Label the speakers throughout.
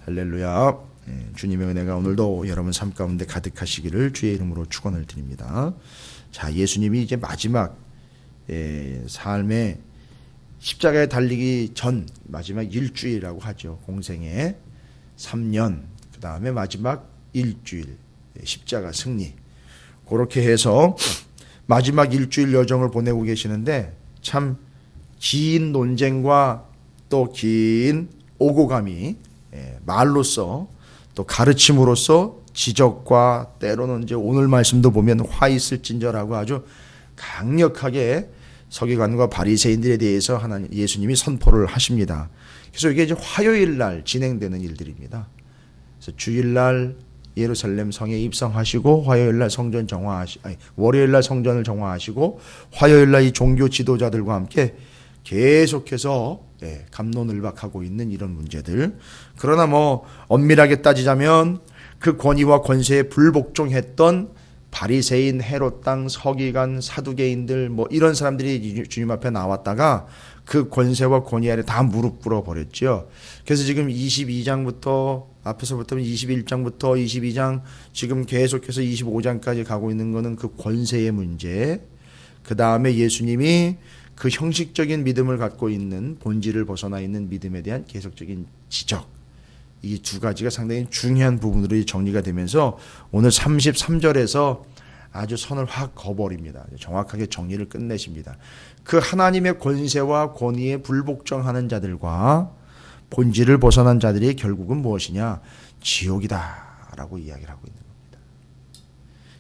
Speaker 1: 할렐루야. 주님의 은혜가 오늘도 여러분 삶 가운데 가득하시기를 주의 이름으로 축원을 드립니다. 자, 예수님이 이제 마지막 삶의 십자가에 달리기 전 마지막 일주일이라고 하죠. 공생의 3년, 그 다음에 마지막 일주일, 십자가 승리. 그렇게 해서 마지막 일주일 여정을 보내고 계시는데 참 긴 논쟁과 또 긴 오고감이 말로써 또 가르침으로써 지적과 때로는 이제 오늘 말씀도 보면 화 있을진저라고 아주 강력하게 서기관과 바리새인들에 대해서 하나님 예수님이 선포를 하십니다. 그래서 이게 이제 화요일 날 진행되는 일들입니다. 그래서 주일 날 예루살렘 성에 입성하시고 화요일 날 성전 월요일 날 성전을 정화하시고 화요일 날 이 종교 지도자들과 함께 계속해서 갑론을박하고 있는 이런 문제들. 그러나 뭐 엄밀하게 따지자면 그 권위와 권세에 불복종했던 바리새인, 헤롯 당, 서기관, 사두개인들 뭐 이런 사람들이 주님 앞에 나왔다가 그 권세와 권위 아래 다 무릎 꿇어 버렸죠. 그래서 지금 22장부터 앞에서부터 21장부터 22장 지금 계속해서 25장까지 가고 있는 거는 그 권세의 문제. 그 다음에 예수님이 그 형식적인 믿음을 갖고 있는 본질을 벗어나 있는 믿음에 대한 계속적인 지적. 이 두 가지가 상당히 중요한 부분으로 정리가 되면서 오늘 33절에서 아주 선을 확 그어버립니다. 정확하게 정리를 끝내십니다. 그 하나님의 권세와 권위에 불복종하는 자들과 본질을 벗어난 자들이 결국은 무엇이냐? 지옥이다라고 이야기를 하고 있는 겁니다.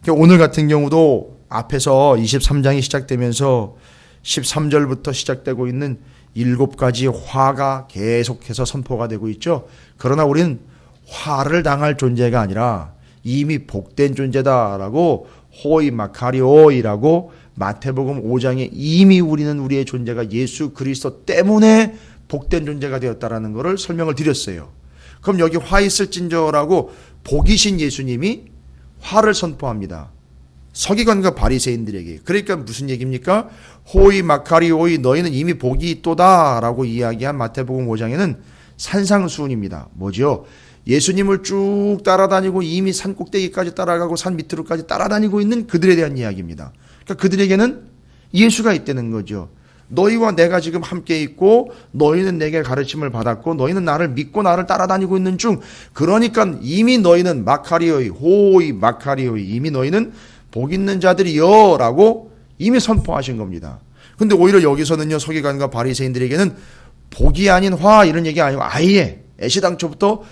Speaker 1: 그러니까 오늘 같은 경우도 앞에서 23장이 시작되면서 13절부터 시작되고 있는 7가지 화가 계속해서 선포가 되고 있죠. 그러나 우리는 화를 당할 존재가 아니라 이미 복된 존재다라고 호이 마카리오이라고 마태복음 5장에 이미 우리는 우리의 존재가 예수 그리스도 때문에 복된 존재가 되었다라는 것을 설명을 드렸어요. 그럼 여기 화 있을진저라고 복이신 예수님이 화를 선포합니다. 서기관과 바리새인들에게. 그러니까 무슨 얘기입니까? 호이 마카리오이 너희는 이미 복이 있도다라고 이야기한 마태복음 5장에는 산상수훈입니다. 뭐죠? 예수님을 쭉 따라다니고 이미 산 꼭대기까지 따라가고 산 밑으로까지 따라다니고 있는 그들에 대한 이야기입니다. 그러니까 그들에게는 예수가 있다는 거죠. 너희와 내가 지금 함께 있고 너희는 내게 가르침을 받았고 너희는 나를 믿고 나를 따라다니고 있는 중, 그러니까 이미 너희는 마카리오이 호이 마카리오이 이미 너희는 복 있는 자들이요 라고 이미 선포하신 겁니다. 근데 오히려 여기서는요, 서기관과 바리새인들에게는 복이 아닌 화 이런 얘기 아니고 아예 애시당초부터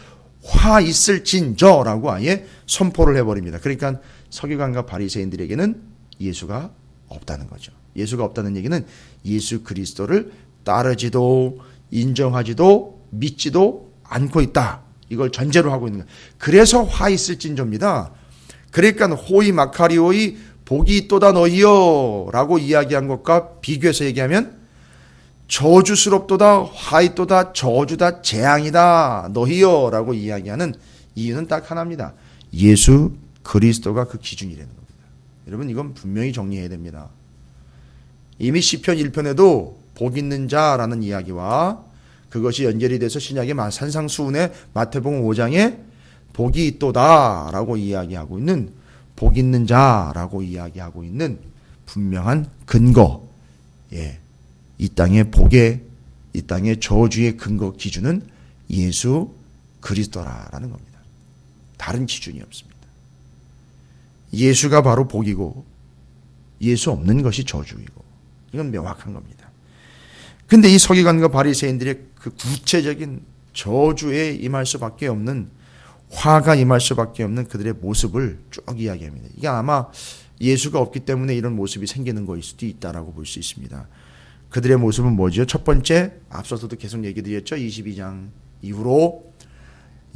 Speaker 1: 화 있을진저라고 아예 선포를 해버립니다. 그러니까 서기관과 바리새인들에게는 예수가 없다는 거죠. 예수가 없다는 얘기는 예수 그리스도를 따르지도 인정하지도 믿지도 않고 있다. 이걸 전제로 하고 있는 거예요. 그래서 화 있을진저입니다. 그러니까 호이 마카리오이 복이 있도다 너희여 라고 이야기한 것과 비교해서 얘기하면 저주스럽도다 화 있도다 저주다 재앙이다 너희여 라고 이야기하는 이유는 딱 하나입니다. 예수 그리스도가 그 기준이라는 겁니다. 여러분 이건 분명히 정리해야 됩니다. 이미 시편 1편에도 복 있는 자라는 이야기와 그것이 연결이 돼서 신약의 산상수훈의 마태복음 5장에 복이 있도다라고 이야기하고 있는, 복 있는 자라고 이야기하고 있는 분명한 근거, 이 땅의 복의, 이 땅의 저주의 근거 기준은 예수 그리스도라는 겁니다. 다른 기준이 없습니다. 예수가 바로 복이고 예수 없는 것이 저주이고, 이건 명확한 겁니다. 근데 이 서기관과 바리새인들의 그 구체적인 저주에 임할 수밖에 없는, 화가 임할 수밖에 없는 그들의 모습을 쭉 이야기합니다. 이게 아마 예수가 없기 때문에 이런 모습이 생기는 것일 수도 있다라고 볼 수 있습니다. 그들의 모습은 뭐죠? 첫 번째, 앞서서도 계속 얘기 드렸죠. 22장 이후로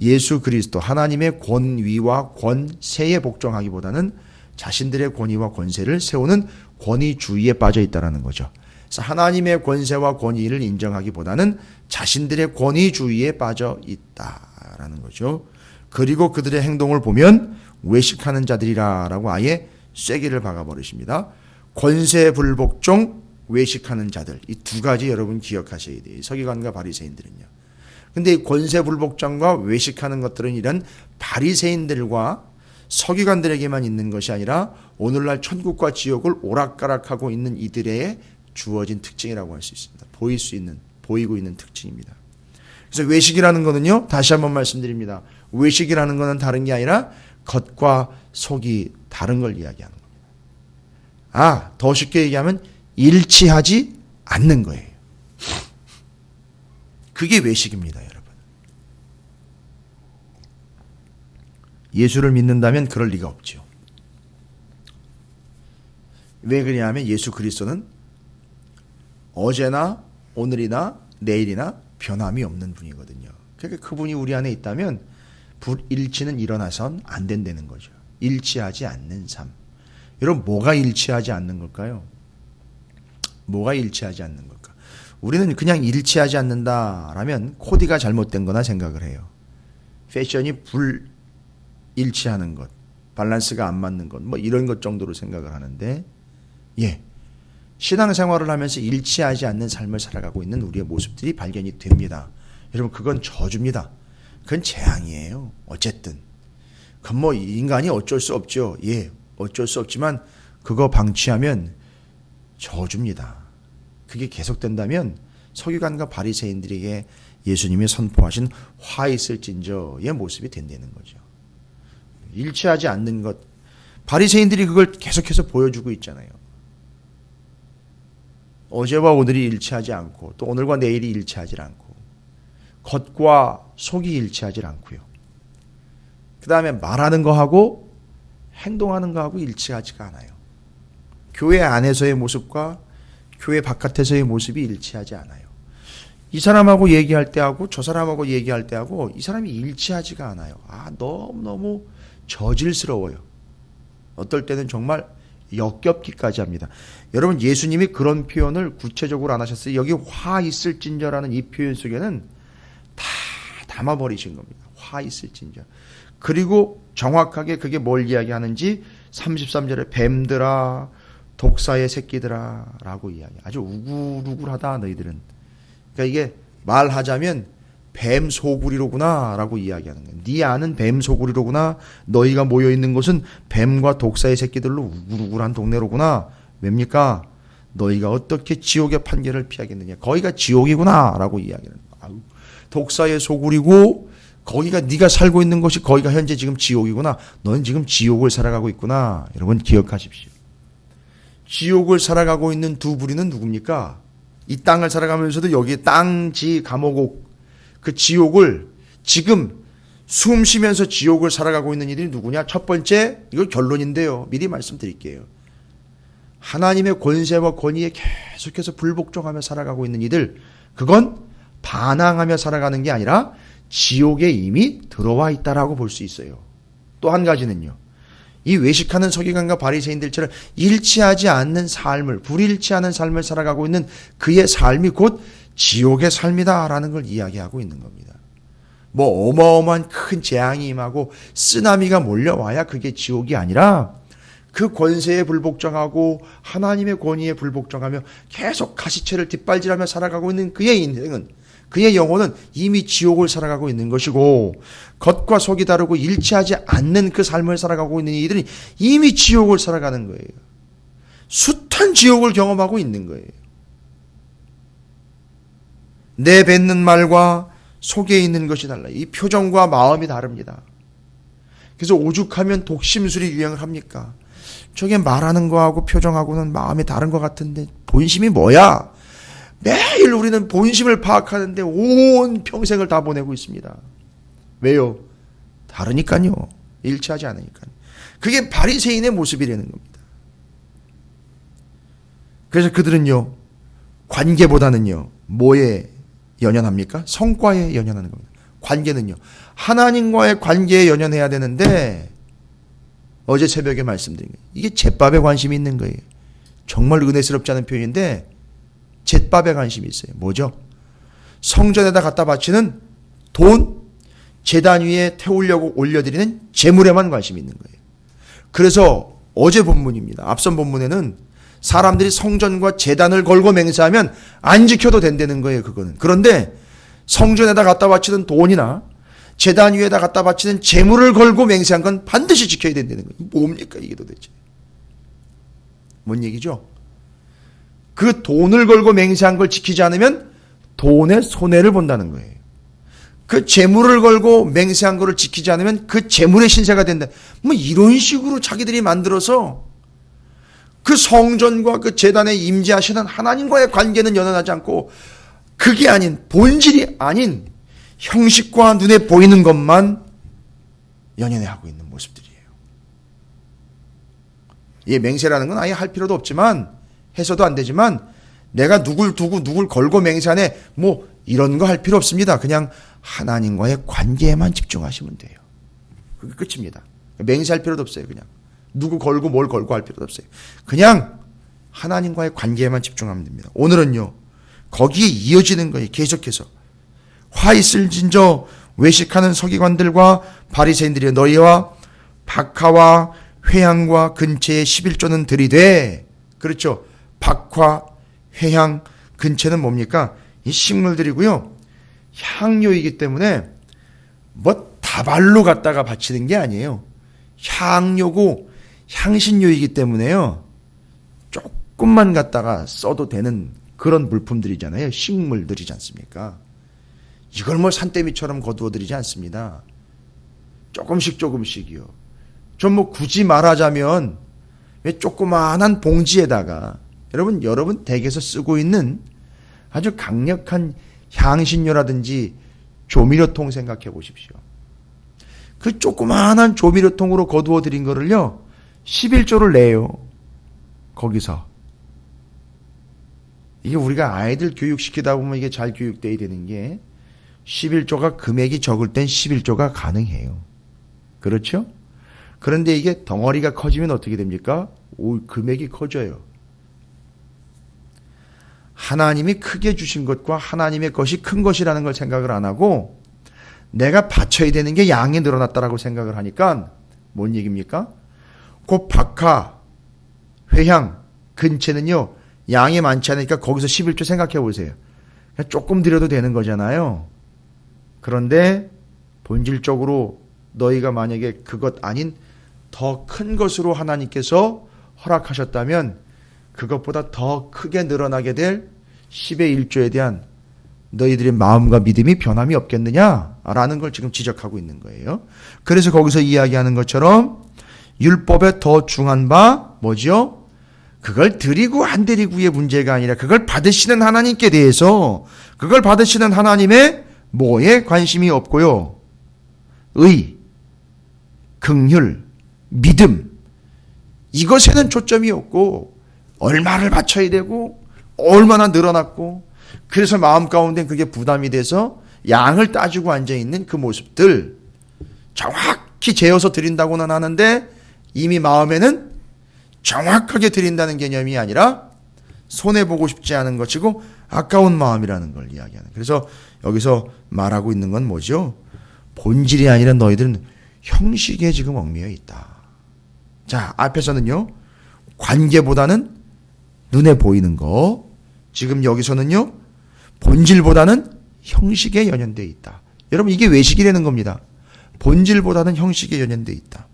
Speaker 1: 예수 그리스도 하나님의 권위와 권세에 복종하기보다는 자신들의 권위와 권세를 세우는 권위주의에 빠져 있다는 거죠. 그래서 하나님의 권세와 권위를 인정하기보다는 자신들의 권위주의에 빠져 있다라는 거죠. 그리고 그들의 행동을 보면 외식하는 자들이라고 아예 쐐기를 박아버리십니다. 권세 불복종, 외식하는 자들, 이 두 가지 여러분 기억하셔야 돼요. 서기관과 바리새인들은요. 근데 이 권세불복종과 외식하는 것들은 이런 바리새인들과 서기관들에게만 있는 것이 아니라 오늘날 천국과 지옥을 오락가락하고 있는 이들의 주어진 특징이라고 할 수 있습니다. 보이고 있는 특징입니다. 그래서 외식이라는 것은요, 다시 한번 말씀드립니다. 외식이라는 것은 다른 게 아니라 겉과 속이 다른 걸 이야기하는 겁니다. 더 쉽게 얘기하면 일치하지 않는 거예요. 그게 외식입니다, 여러분. 예수를 믿는다면 그럴 리가 없죠. 왜 그러냐면 예수 그리스도는 어제나 오늘이나 내일이나 변함이 없는 분이거든요. 그러니까 그분이 우리 안에 있다면 불일치는 일어나선 안 된다는 거죠. 일치하지 않는 삶. 여러분, 뭐가 일치하지 않는 걸까요? 뭐가 일치하지 않는 걸까? 우리는 그냥 일치하지 않는다라면 코디가 잘못된 거나 생각을 해요. 패션이 불일치하는 것, 밸런스가 안 맞는 것, 뭐 이런 것 정도로 생각을 하는데, 신앙생활을 하면서 일치하지 않는 삶을 살아가고 있는 우리의 모습들이 발견이 됩니다. 여러분, 그건 저주입니다. 그건 재앙이에요. 어쨌든 그건 뭐 인간이 어쩔 수 없죠. 어쩔 수 없지만 그거 방치하면 저주입니다. 그게 계속된다면 서기관과 바리새인들에게 예수님이 선포하신 화 있을진저의 모습이 된다는 거죠. 일치하지 않는 것, 바리새인들이 그걸 계속해서 보여주고 있잖아요. 어제와 오늘이 일치하지 않고 또 오늘과 내일이 일치하지 않고 겉과 속이 일치하지 않고요. 그 다음에 말하는 거하고 행동하는 거하고 일치하지가 않아요. 교회 안에서의 모습과 교회 바깥에서의 모습이 일치하지 않아요. 이 사람하고 얘기할 때하고 저 사람하고 얘기할 때하고 이 사람이 일치하지가 않아요. 너무너무 저질스러워요. 어떨 때는 정말 역겹기까지 합니다. 여러분, 예수님이 그런 표현을 구체적으로 안 하셨어요. 여기 화 있을진저라는 이 표현 속에는 다 담아버리신 겁니다. 화 있을진저. 그리고 정확하게 그게 뭘 이야기하는지 33절에 뱀들아 독사의 새끼들아 라고 이야기. 아주 우글우글하다 너희들은. 그러니까 이게 말하자면 뱀 소굴이로구나 라고 이야기하는 거예요. 네 아는 뱀 소굴이로구나. 너희가 모여있는 곳은 뱀과 독사의 새끼들로 우글우글한 동네로구나. 왜입니까? 너희가 어떻게 지옥의 판결을 피하겠느냐. 거기가 지옥이구나 라고 이야기하는 거예요. 독사의 소굴이고 거기가 네가 살고 있는 곳이 거기가 현재 지금 지옥이구나. 너는 지금 지옥을 살아가고 있구나. 여러분 기억하십시오. 지옥을 살아가고 있는 두 부류는 누굽니까? 이 땅을 살아가면서도 여기 땅, 지, 감옥, 그 지옥을 지금 숨 쉬면서 지옥을 살아가고 있는 이들이 누구냐? 첫 번째, 이거 결론인데요. 미리 말씀드릴게요. 하나님의 권세와 권위에 계속해서 불복종하며 살아가고 있는 이들, 그건 반항하며 살아가는 게 아니라 지옥에 이미 들어와 있다라고 볼 수 있어요. 또 한 가지는요. 이 외식하는 서기관과 바리새인들처럼 일치하지 않는 삶을, 불일치하는 삶을 살아가고 있는 그의 삶이 곧 지옥의 삶이다라는 걸 이야기하고 있는 겁니다. 뭐 어마어마한 큰 재앙이 임하고 쓰나미가 몰려와야 그게 지옥이 아니라 그 권세에 불복종하고 하나님의 권위에 불복종하며 계속 가시체를 뒷발질하며 살아가고 있는 그의 인생은, 그의 영혼은 이미 지옥을 살아가고 있는 것이고, 겉과 속이 다르고 일치하지 않는 그 삶을 살아가고 있는 이들이 이미 지옥을 살아가는 거예요. 숱한 지옥을 경험하고 있는 거예요. 내뱉는 말과 속에 있는 것이 달라요. 이 표정과 마음이 다릅니다. 그래서 오죽하면 독심술이 유행을 합니까? 저게 말하는 거하고 표정하고는 마음이 다른 것 같은데 본심이 뭐야? 매일 우리는 본심을 파악하는데 온 평생을 다 보내고 있습니다. 왜요? 다르니까요. 일치하지 않으니까요. 그게 바리새인의 모습이라는 겁니다. 그래서 그들은요, 관계보다는요, 뭐에 연연합니까? 성과에 연연하는 겁니다. 관계는요, 하나님과의 관계에 연연해야 되는데, 어제 새벽에 말씀드린 거예요. 이게 잿밥에 관심이 있는 거예요. 정말 은혜스럽지 않은 표현인데 잿밥에 관심이 있어요. 뭐죠? 성전에다 갖다 바치는 돈, 제단 위에 태우려고 올려드리는 제물에만 관심이 있는 거예요. 그래서 어제 본문입니다. 앞선 본문에는 사람들이 성전과 제단을 걸고 맹세하면 안 지켜도 된다는 거예요. 그거는. 그런데 성전에다 갖다 바치는 돈이나 제단 위에다 갖다 바치는 재물을 걸고 맹세한 건 반드시 지켜야 된다는 거예요. 뭡니까 이게 도대체? 뭔 얘기죠? 그 돈을 걸고 맹세한 걸 지키지 않으면 돈의 손해를 본다는 거예요. 그 재물을 걸고 맹세한 거를 지키지 않으면 그 재물의 신세가 된다. 뭐 이런 식으로 자기들이 만들어서 그 성전과 그 제단에 임재하시는 하나님과의 관계는 연연하지 않고 그게 아닌, 본질이 아닌 형식과 눈에 보이는 것만 연연해하고 있는 모습들이에요. 이 맹세라는 건 아예 할 필요도 없지만, 해서도 안 되지만, 내가 누굴 두고 누굴 걸고 맹세하네, 뭐 이런 거 할 필요 없습니다. 그냥 하나님과의 관계에만 집중하시면 돼요. 그게 끝입니다. 맹세할 필요도 없어요. 그냥 누구 걸고 뭘 걸고 할 필요도 없어요. 그냥 하나님과의 관계에만 집중하면 됩니다. 오늘은요, 거기에 이어지는 거예요. 계속해서 화 있을진저 외식하는 서기관들과 바리새인들이여, 너희와 박하와 회향과 근체의 11조는 들이되. 그렇죠. 박화, 회향, 근체는 뭡니까? 이 식물들이고요. 향료이기 때문에 뭐 다발로 갖다가 바치는 게 아니에요. 향료고 향신료이기 때문에요. 조금만 갖다가 써도 되는 그런 물품들이잖아요. 식물들이지 않습니까? 이걸 뭐 산더미처럼 거두어 드리지 않습니다. 조금씩이요. 좀 뭐 굳이 말하자면 왜 조그마한 봉지에다가 여러분 댁에서 쓰고 있는 아주 강력한 향신료라든지 조미료통 생각해 보십시오. 그 조그마한 조미료통으로 거두어 드린 거를요, 11조를 내요. 거기서. 이게 우리가 아이들 교육시키다 보면 이게 잘 교육돼야 되는 게, 11조가 금액이 적을 땐 11조가 가능해요. 그렇죠? 그런데 이게 덩어리가 커지면 어떻게 됩니까? 금액이 커져요. 하나님이 크게 주신 것과 하나님의 것이 큰 것이라는 걸 생각을 안 하고 내가 바쳐야 되는 게 양이 늘어났다라고 생각을 하니까 뭔 얘기입니까? 그 박하, 회향, 근체는요, 양이 많지 않으니까 거기서 11조 생각해 보세요. 조금 드려도 되는 거잖아요. 그런데 본질적으로 너희가 만약에 그것 아닌 더 큰 것으로 하나님께서 허락하셨다면 그것보다 더 크게 늘어나게 될 10의 1조에 대한 너희들의 마음과 믿음이 변함이 없겠느냐라는 걸 지금 지적하고 있는 거예요. 그래서 거기서 이야기하는 것처럼 율법에 더 중한 바 뭐죠? 그걸 드리고 안 드리고의 문제가 아니라 그걸 받으시는 하나님께 대해서, 그걸 받으시는 하나님의 뭐에 관심이 없고요. 의, 긍휼, 믿음, 이것에는 초점이 없고 얼마를 바쳐야 되고 얼마나 늘어났고, 그래서 마음 가운데 그게 부담이 돼서 양을 따지고 앉아있는 그 모습들, 정확히 재어서 드린다고는 하는데 이미 마음에는 정확하게 드린다는 개념이 아니라 손해보고 싶지 않은 것이고 아까운 마음이라는 걸 이야기하는. 그래서 여기서 말하고 있는 건 뭐죠? 본질이 아니라 너희들은 형식에 지금 얽매여 있다. 자, 앞에서는요, 관계보다는 눈에 보이는 거, 지금 여기서는요, 본질보다는 형식에 연연되어 있다. 여러분, 이게 외식이라는 겁니다. 본질보다는 형식에 연연되어 있다.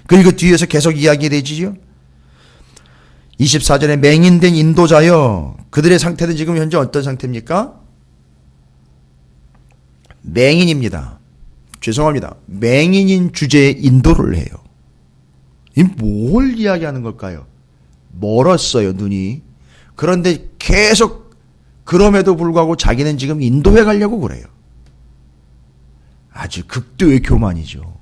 Speaker 1: 그리고 뒤에서 계속 이야기되지요. 24절에 맹인된 인도자여, 그들의 상태는 지금 현재 어떤 상태입니까? 맹인입니다. 죄송합니다. 맹인인 주제에 인도를 해요. 이 뭘 이야기하는 걸까요? 멀었어요, 눈이. 그런데 계속 그럼에도 불구하고 자기는 지금 인도에 가려고 그래요. 아주 극도의 교만이죠.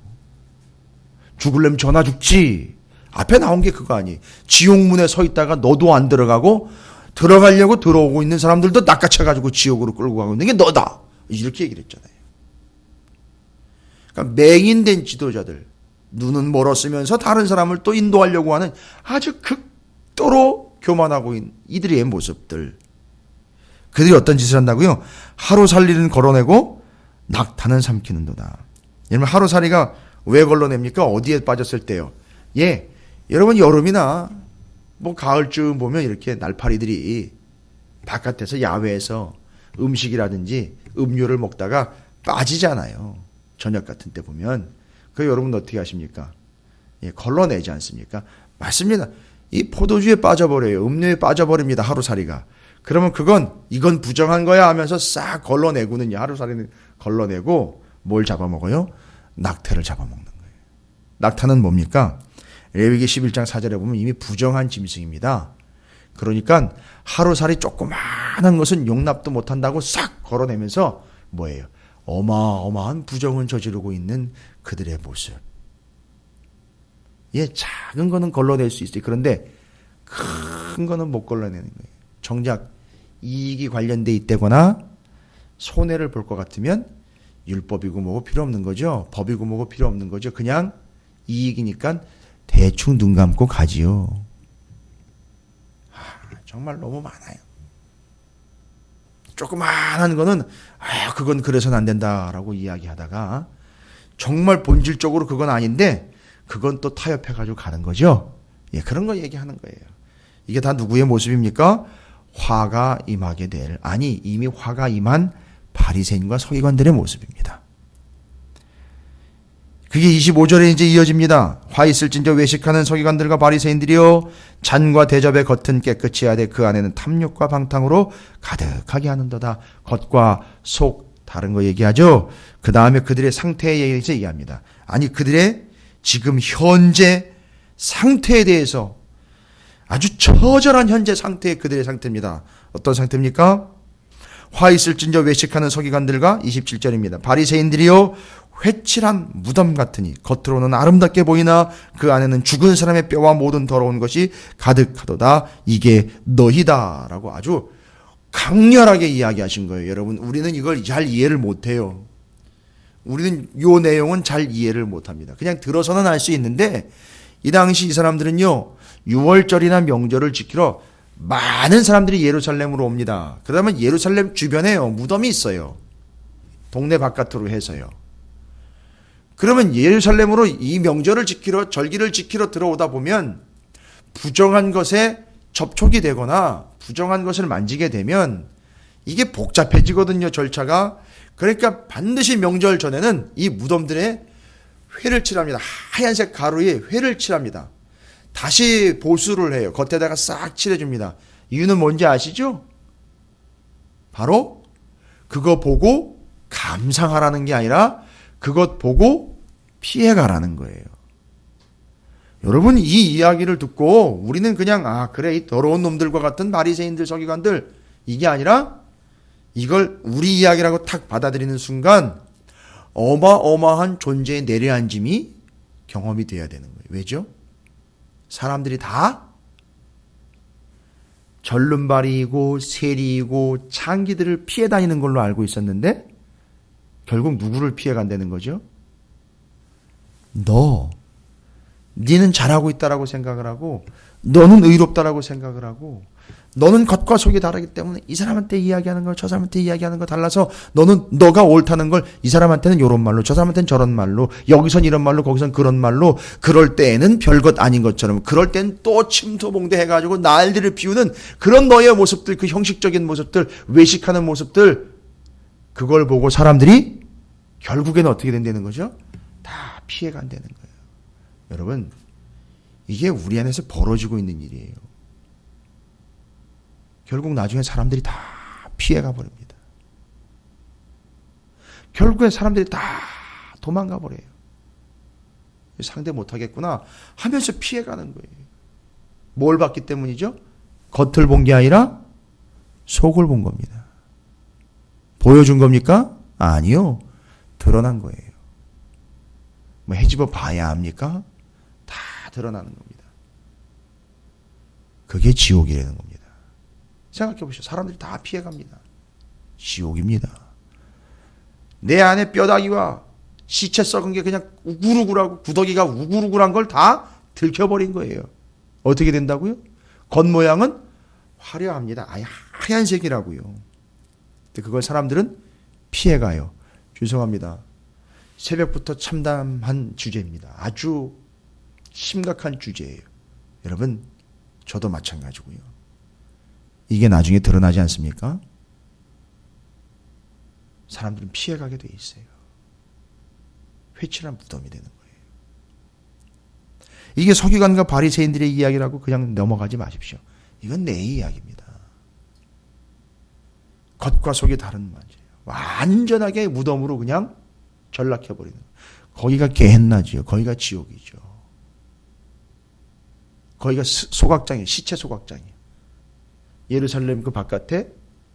Speaker 1: 죽을려면 전화 죽지. 앞에 나온 게 그거 아니에요. 지옥문에 서 있다가 너도 안 들어가고 들어가려고 들어오고 있는 사람들도 낚아채가지고 지옥으로 끌고 가고 있는 게 너다. 이렇게 얘기를 했잖아요. 그러니까 맹인된 지도자들, 눈은 멀었으면서 다른 사람을 또 인도하려고 하는 아주 극도로 교만하고 있는 이들의 모습들. 그들이 어떤 짓을 한다고요? 하루살이는 걸어내고 낙타는 삼키는도다. 여러분, 하루살이가 왜 걸러냅니까? 어디에 빠졌을 때요? 예, 여러분 여름이나 뭐 가을쯤 보면 이렇게 날파리들이 바깥에서 야외에서 음식이라든지 음료를 먹다가 빠지잖아요. 저녁 같은 때 보면. 그 여러분 어떻게 하십니까? 예, 걸러내지 않습니까? 맞습니다. 이 포도주에 빠져버려요. 음료에 빠져버립니다. 하루살이가. 그러면 이건 부정한 거야 하면서 싹 걸러내고는 하루살이는 걸러내고 뭘 잡아먹어요? 낙태를 잡아먹는 거예요. 낙타는 뭡니까? 레위기 11장 4절에 보면 이미 부정한 짐승입니다. 그러니까 하루살이 조그마한 것은 용납도 못한다고 싹 걸어내면서 뭐예요? 어마어마한 부정을 저지르고 있는 그들의 모습. 예, 작은 거는 걸러낼 수 있어요. 그런데 큰 거는 못 걸러내는 거예요. 정작 이익이 관련돼 있다거나 손해를 볼 것 같으면 율법이고 뭐고 필요 없는 거죠. 법이고 뭐고 필요 없는 거죠. 그냥 이익이니까 대충 눈 감고 가지요. 정말 너무 많아요. 조그마한 거는 그건 그래서는 안 된다라고 이야기하다가 정말 본질적으로 그건 아닌데 그건 또 타협해가지고 가는 거죠. 예, 그런 거 얘기하는 거예요. 이게 다 누구의 모습입니까? 화가 임하게 될, 아니 이미 화가 임한 바리새인과 서기관들의 모습입니다. 그게 25절에 이제 이어집니다. 화 있을진저 외식하는 서기관들과 바리새인들이여 잔과 대접의 겉은 깨끗이 하되 그 안에는 탐욕과 방탕으로 가득하게 하는도다. 겉과 속 다른 거 얘기하죠. 그 다음에 그들의 상태에 대해서 얘기합니다. 아니 그들의 지금 현재 상태에 대해서 아주 처절한 현재 상태의 그들의 상태입니다. 어떤 상태입니까? 화 있을진저 외식하는 서기관들과 27절입니다. 바리새인들이요 회칠한 무덤 같으니 겉으로는 아름답게 보이나 그 안에는 죽은 사람의 뼈와 모든 더러운 것이 가득하도다. 이게 너희다 라고 아주 강렬하게 이야기하신 거예요. 여러분 우리는 이걸 잘 이해를 못해요. 우리는 이 내용은 잘 이해를 못합니다. 그냥 들어서는 알 수 있는데 이 당시 이 사람들은요 6월절이나 명절을 지키러 많은 사람들이 예루살렘으로 옵니다. 그러면 예루살렘 주변에요 무덤이 있어요. 동네 바깥으로 해서요. 그러면 예루살렘으로 이 명절을 지키러 절기를 지키러 들어오다 보면 부정한 것에 접촉이 되거나 부정한 것을 만지게 되면 이게 복잡해지거든요. 절차가. 그러니까 반드시 명절 전에는 이 무덤들에 회를 칠합니다. 하얀색 가루에 회를 칠합니다. 다시 보수를 해요. 겉에다가 싹 칠해줍니다. 이유는 뭔지 아시죠? 바로 그거 보고 감상하라는 게 아니라 그것 보고 피해가라는 거예요. 여러분 이 이야기를 듣고 우리는 그냥 그래 이 더러운 놈들과 같은 바리새인들 서기관들 이게 아니라 이걸 우리 이야기라고 탁 받아들이는 순간 어마어마한 존재의 내려앉음이 경험이 돼야 되는 거예요. 왜죠? 사람들이 다 절름발이이고 세리이고 창기들을 피해 다니는 걸로 알고 있었는데 결국 누구를 피해 간다는 거죠? 니는 잘하고 있다라고 생각을 하고 너는 의롭다라고 생각을 하고 너는 겉과 속이 다르기 때문에 이 사람한테 이야기하는 걸 저 사람한테 이야기하는 거 달라서 너가 옳다는 걸 이 사람한테는 이런 말로 저 사람한테는 저런 말로 여기선 이런 말로 거기선 그런 말로 그럴 때에는 별것 아닌 것처럼 그럴 땐 또 침소봉대 해가지고 날들을 피우는 그런 너의 모습들 그 형식적인 모습들 외식하는 모습들 그걸 보고 사람들이 결국에는 어떻게 된다는 거죠? 다 피해간다는 거예요. 여러분 이게 우리 안에서 벌어지고 있는 일이에요. 결국 나중에 사람들이 다 피해가 버립니다. 결국엔 사람들이 다 도망가 버려요. 상대 못하겠구나 하면서 피해가는 거예요. 뭘 봤기 때문이죠? 겉을 본 게 아니라 속을 본 겁니다. 보여준 겁니까? 아니요. 드러난 거예요. 뭐 헤집어 봐야 합니까? 다 드러나는 겁니다. 그게 지옥이라는 겁니다. 생각해 보시죠. 사람들이 다 피해갑니다. 지옥입니다. 내 안에 뼈다귀와 시체 썩은 게 그냥 우글우글하고 구더기가 우글우글한 걸 다 들켜버린 거예요. 어떻게 된다고요? 겉모양은 화려합니다. 아예 하얀색이라고요. 근데 그걸 사람들은 피해가요. 죄송합니다. 새벽부터 참담한 주제입니다. 아주 심각한 주제예요. 여러분 저도 마찬가지고요. 이게 나중에 드러나지 않습니까? 사람들은 피해가게 돼 있어요. 회칠한 무덤이 되는 거예요. 이게 서기관과 바리새인들의 이야기라고 그냥 넘어가지 마십시오. 이건 내 이야기입니다. 겉과 속이 다른 문제예요. 완전하게 무덤으로 그냥 전락해버리는 거예요. 거기가 게헨나지요. 거기가 지옥이죠. 거기가 소각장이에요. 시체 소각장이에요. 예루살렘 그 바깥에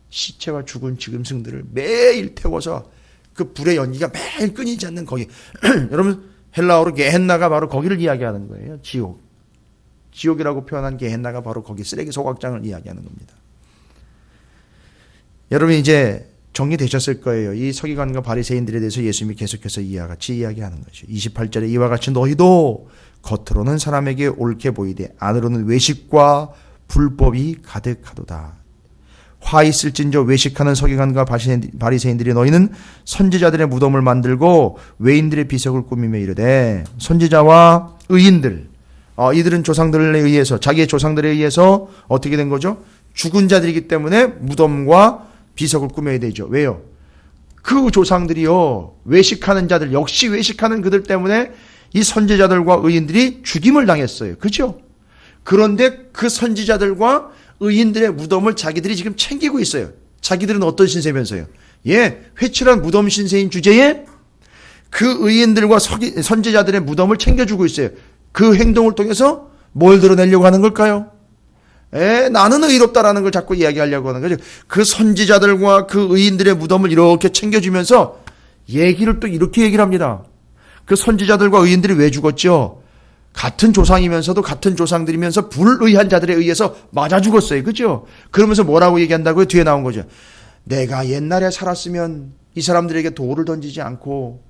Speaker 1: 시체와 죽은 짐승들을 매일 태워서 그 불의 연기가 매일 끊이지 않는 거기. 여러분 헬라어로 게헨나가 바로 거기를 이야기하는 거예요. 지옥. 지옥이라고 표현한 게헨나가 바로 거기 쓰레기 소각장을 이야기하는 겁니다. 여러분 이제 정리되셨을 거예요. 이 서기관과 바리새인들에 대해서 예수님이 계속해서 이와 같이 이야기하는 거죠. 28절에 이와 같이 너희도 겉으로는 사람에게 옳게 보이되 안으로는 외식과 불법이 가득하도다. 화 있을진저 외식하는 서기관과 바리새인들이 너희는 선지자들의 무덤을 만들고 외인들의 비석을 꾸미며 이르되 선지자와 의인들 이들은 조상들에 의해서 자기의 조상들에 의해서 어떻게 된 거죠? 죽은 자들이기 때문에 무덤과 비석을 꾸며야 되죠. 왜요? 그 조상들이요 외식하는 자들 역시 외식하는 그들 때문에 이 선지자들과 의인들이 죽임을 당했어요. 그렇죠? 그런데 그 선지자들과 의인들의 무덤을 자기들이 지금 챙기고 있어요. 자기들은 어떤 신세면서요? 회칠한 무덤 신세인 주제에 그 의인들과 선지자들의 무덤을 챙겨주고 있어요. 그 행동을 통해서 뭘 드러내려고 하는 걸까요? 나는 의롭다라는 걸 자꾸 이야기하려고 하는 거죠. 그 선지자들과 그 의인들의 무덤을 이렇게 챙겨주면서 얘기를 또 이렇게 얘기를 합니다. 그 선지자들과 의인들이 왜 죽었죠? 같은 조상이면서도 같은 조상들이면서 불의한 자들에 의해서 맞아 죽었어요. 그죠? 그러면서 뭐라고 얘기한다고요? 뒤에 나온 거죠. 내가 옛날에 살았으면 이 사람들에게 돌을 던지지 않고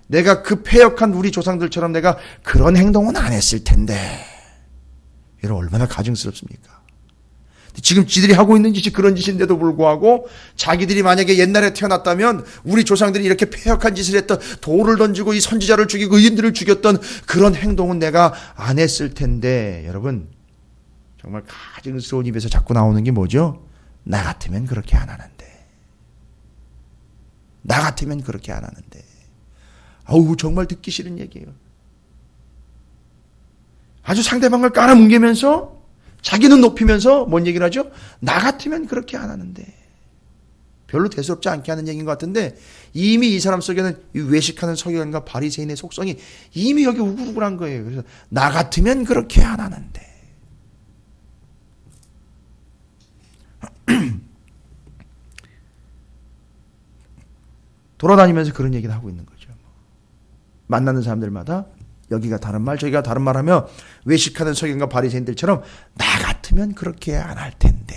Speaker 1: 내가 그 패역한 우리 조상들처럼 내가 그런 행동은 안 했을 텐데. 여러분 얼마나 가증스럽습니까? 지금 지들이 하고 있는 짓이 그런 짓인데도 불구하고 자기들이 만약에 옛날에 태어났다면 우리 조상들이 이렇게 패역한 짓을 했던 돌을 던지고 이 선지자를 죽이고 의인들을 죽였던 그런 행동은 내가 안 했을 텐데. 여러분 정말 가증스러운 입에서 자꾸 나오는 게 뭐죠? 나 같으면 그렇게 안 하는데. 나 같으면 그렇게 안 하는데. 아우 정말 듣기 싫은 얘기예요. 아주 상대방을 깔아뭉개면서 자기는 높이면서 뭔 얘기를 하죠? 나 같으면 그렇게 안 하는데. 별로 대수롭지 않게 하는 얘기인 것 같은데 이미 이 사람 속에는 이 외식하는 서기관과 바리새인의 속성이 이미 여기 우글우글한 거예요. 그래서 나 같으면 그렇게 안 하는데. 돌아다니면서 그런 얘기를 하고 있는 거죠. 만나는 사람들마다 여기가 다른 말 저기가 다른 말 하며 외식하는 서기관과 바리새인들처럼 나 같으면 그렇게 안 할 텐데.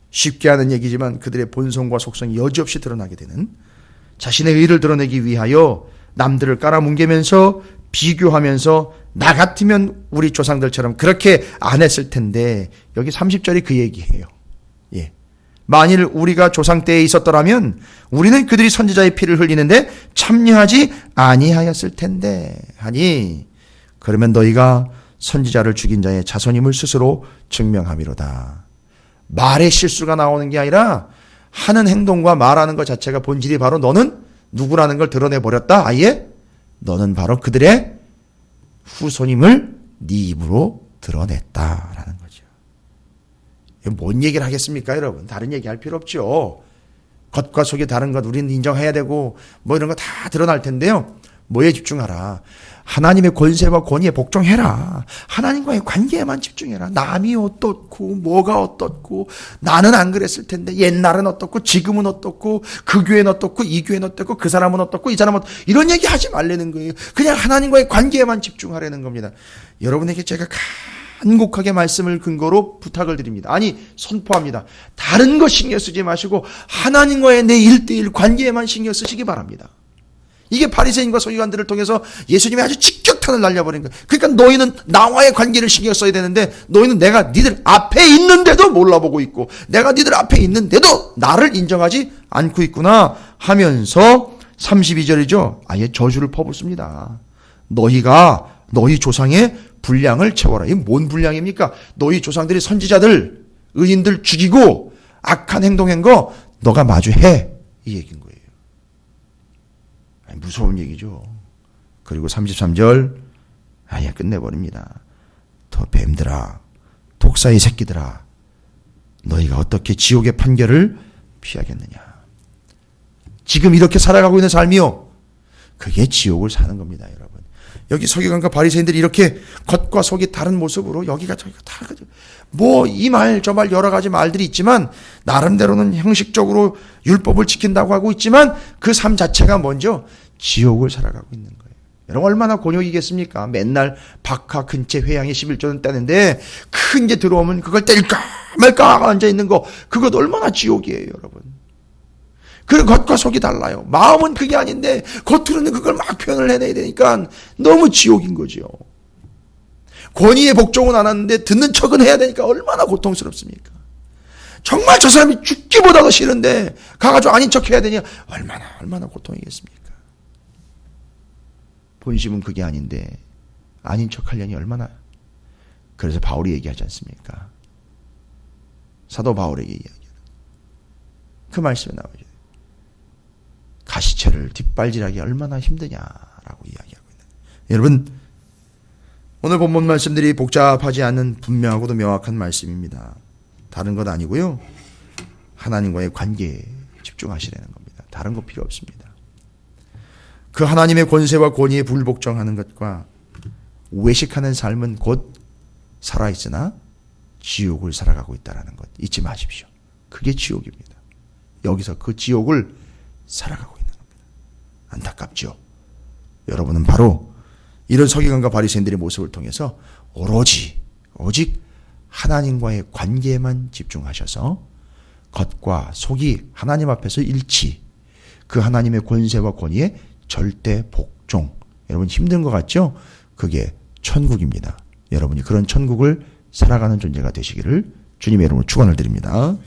Speaker 1: 쉽게 하는 얘기지만 그들의 본성과 속성이 여지없이 드러나게 되는 자신의 의를 드러내기 위하여 남들을 깔아뭉개면서 비교하면서 나 같으면 우리 조상들처럼 그렇게 안 했을 텐데. 여기 30절이 그 얘기예요. 만일 우리가 조상 때에 있었더라면 우리는 그들이 선지자의 피를 흘리는데 참여하지 아니하였을 텐데 하니 그러면 너희가 선지자를 죽인 자의 자손임을 스스로 증명함이로다. 말의 실수가 나오는 게 아니라 하는 행동과 말하는 것 자체가 본질이 바로 너는 누구라는 걸 드러내버렸다. 아예 너는 바로 그들의 후손임을 네 입으로 드러냈다라는 거죠. 뭔 얘기를 하겠습니까, 여러분? 다른 얘기 할 필요 없죠. 겉과 속이 다른 것 우리는 인정해야 되고 뭐 이런 거 다 드러날 텐데요. 뭐에 집중하라. 하나님의 권세와 권위에 복종해라. 하나님과의 관계에만 집중해라. 남이 어떻고 뭐가 어떻고 나는 안 그랬을 텐데 옛날은 어떻고 지금은 어떻고 그 교회는 어떻고 이 교회는 어떻고 그 사람은 어떻고 이 사람은 어떻고 이런 얘기 하지 말라는 거예요. 그냥 하나님과의 관계에만 집중하라는 겁니다. 여러분에게 제가 간곡하게 말씀을 근거로 부탁을 드립니다. 아니 선포합니다. 다른 거 신경 쓰지 마시고 하나님과의 내 1:1 관계에만 신경 쓰시기 바랍니다. 이게 바리새인과 서기관들을 통해서 예수님이 아주 직격탄을 날려버린 거예요. 그러니까 너희는 나와의 관계를 신경 써야 되는데 너희는 내가 니들 앞에 있는데도 몰라보고 있고 내가 니들 앞에 있는데도 나를 인정하지 않고 있구나 하면서 32절이죠. 아예 저주를 퍼붓습니다. 너희가 너희 조상의 분량을 채워라. 이게 뭔 분량입니까? 너희 조상들이 선지자들, 의인들 죽이고 악한 행동한 거 너가 마주해. 이 얘기인 거예요. 아니, 무서운 얘기죠. 그리고 33절 아예 끝내버립니다. 더 뱀들아, 독사의 새끼들아, 너희가 어떻게 지옥의 판결을 피하겠느냐. 지금 이렇게 살아가고 있는 삶이요, 그게 지옥을 사는 겁니다, 여러분. 여기 서기관과 바리새인들이 이렇게 겉과 속이 다른 모습으로 여기가 저기가 다 뭐 이 말 저 말 여러 가지 말들이 있지만 나름대로는 형식적으로 율법을 지킨다고 하고 있지만 그 삶 자체가 먼저 지옥을 살아가고 있는 거예요. 여러분 얼마나 곤욕이겠습니까? 맨날 박하 근체 회양의 11조는 떼는데 큰 게 들어오면 그걸 때릴까 말까 앉아있는 거, 그것 얼마나 지옥이에요, 여러분. 그 겉과 속이 달라요. 마음은 그게 아닌데 겉으로는 그걸 막 표현을 해내야 되니까 너무 지옥인 거죠. 권위의 복종은 안 하는데 듣는 척은 해야 되니까 얼마나 고통스럽습니까? 정말 저 사람이 죽기보다도 싫은데 가가지고 아닌 척 해야 되냐, 얼마나 고통이겠습니까? 본심은 그게 아닌데 아닌 척 하려니 얼마나. 그래서 바울이 얘기하지 않습니까? 사도 바울에게 이야기하는 그 말씀에 나오죠. 가시체를 뒷발질하기 얼마나 힘드냐라고 이야기하고 있는. 여러분 오늘 본문 말씀들이 복잡하지 않은 분명하고도 명확한 말씀입니다. 다른 것 아니고요, 하나님과의 관계에 집중하시라는 겁니다. 다른 거 필요 없습니다. 그 하나님의 권세와 권위에 불복종하는 것과 외식하는 삶은 곧 살아있으나 지옥을 살아가고 있다는 것 잊지 마십시오. 그게 지옥입니다. 여기서 그 지옥을 살아가고 있는 겁니다. 안타깝죠. 여러분은 바로 이런 서기관과 바리새인들의 모습을 통해서 오직 하나님과의 관계에만 집중하셔서 겉과 속이 하나님 앞에서 일치, 그 하나님의 권세와 권위에 절대 복종. 여러분 힘든 것 같죠? 그게 천국입니다. 여러분이 그런 천국을 살아가는 존재가 되시기를 주님의 이름으로 축원을 드립니다.